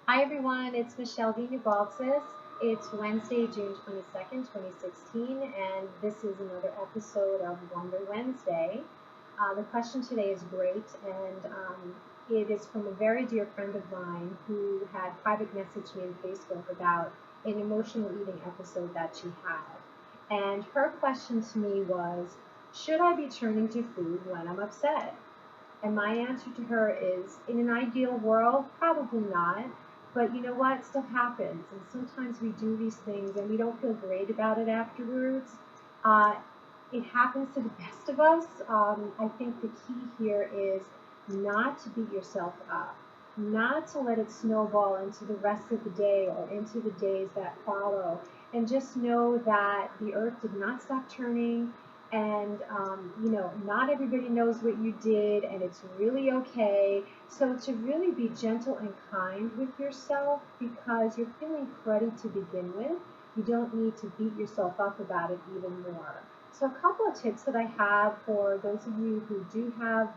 Hi everyone, it's Michelle Vina-Baltsas. It's Wednesday, June 22nd, 2016, and this is another episode of Wonder Wednesday. The question today is great, and it is from a very dear friend of mine who had private messaged me on Facebook about an emotional eating episode that she had. And her question to me was, should I be turning to food when I'm upset? And my answer to her is, in an ideal world, probably not. But you know what? Stuff happens. And sometimes we do these things and we don't feel great about it afterwards. Uh, it happens to the best of us. I think the key here is not to beat yourself up, not to let it snowball into the rest of the day or into the days that follow. And just know that the earth did not stop turning, and not everybody knows what you did, and it's really okay. So to really be gentle and kind with yourself, because you're feeling cruddy to begin with, you don't need to beat yourself up about it even more. So a couple of tips that I have for those of you who do have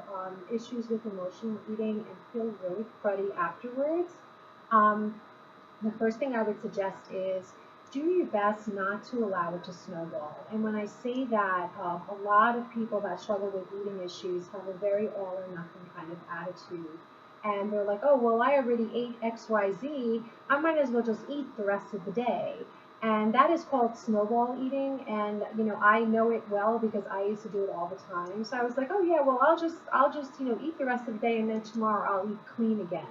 issues with emotional eating and feel really cruddy afterwards. Um, the first thing I would suggest is do your best not to allow it to snowball. And when I say that, a lot of people that struggle with eating issues have a very all or nothing kind of attitude. And they're like, oh, well, I already ate XYZ. I might as well just eat the rest of the day. And that is called snowball eating. And, I know it well because I used to do it all the time. So I was like, oh, yeah, well, I'll just, eat the rest of the day, and then tomorrow I'll eat clean again.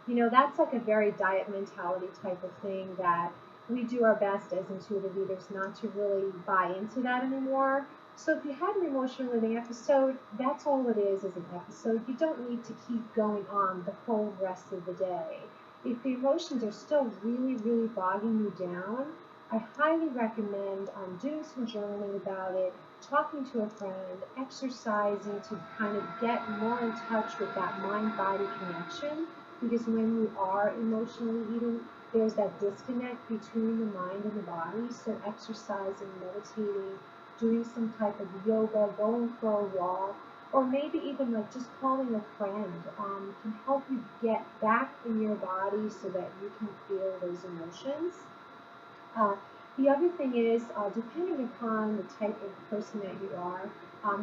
That's like a very diet mentality type of thing that we do our best as intuitive eaters not to really buy into that anymore. So if you had an emotional eating episode, that's all it is an episode. You don't need to keep going on the whole rest of the day. If the emotions are still really, really bogging you down, I highly recommend doing some journaling about it, talking to a friend, exercising to kind of get more in touch with that mind-body connection, because when we are emotionally eating, there's that disconnect between the mind and the body. So exercising, meditating, doing some type of yoga, going for a walk, or maybe even like just calling a friend can help you get back in your body so that you can feel those emotions. Uh, the other thing is, depending upon the type of person that you are,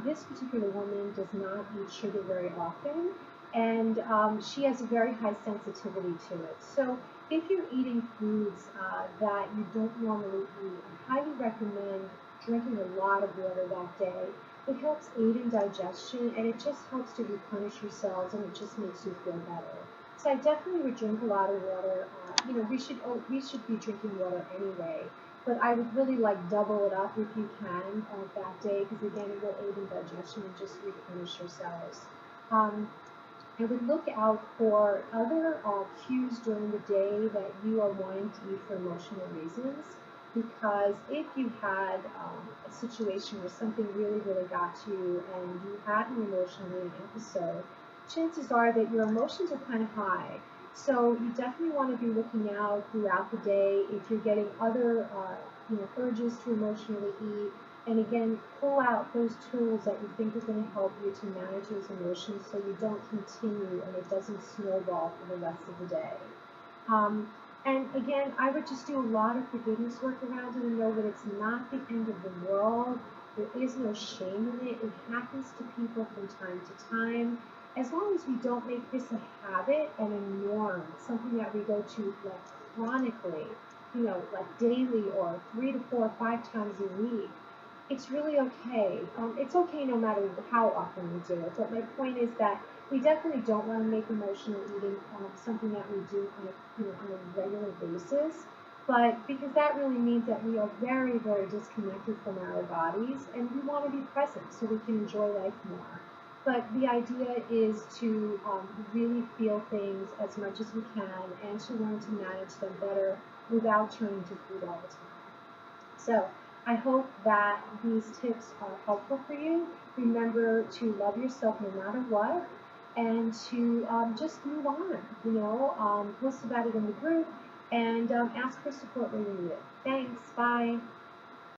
this particular woman does not eat sugar very often, and she has a very high sensitivity to it. So if you're eating foods that you don't normally eat, I highly recommend drinking a lot of water that day. It helps aid in digestion, and it just helps to replenish your cells, and it just makes you feel better. So I definitely would drink a lot of water. We should be drinking water anyway, but I would really like double it up if you can that day, because again, it will aid in digestion and just replenish your cells. Um, I would look out for other cues during the day that you are wanting to eat for emotional reasons. Because if you had a situation where something really, really got to you and you had an emotional eating episode, chances are that your emotions are kind of high. So you definitely want to be looking out throughout the day if you're getting other urges to emotionally eat, and again, pull out those tools that you think are going to help you to manage those emotions so you don't continue and it doesn't snowball for the rest of the day. Um, and again, I would just do a lot of forgiveness work around it and know that it's not the end of the world. There is no shame in it. It happens to people from time to time. As long as we don't make this a habit and a norm, something that we go to like chronically, like daily or 3 to 4 or 5 times a week, it's really okay. It's okay no matter how often we do it. But my point is that we definitely don't want to make emotional eating something that we do on a regular basis. But because that really means that we are very, very disconnected from our bodies, and we want to be present so we can enjoy life more. But the idea is to really feel things as much as we can and to learn to manage them better without turning to food all the time. So I hope that these tips are helpful for you. Remember to love yourself no matter what, and to just move on. Post about it in the group, and ask for support when you need it. Thanks. Bye.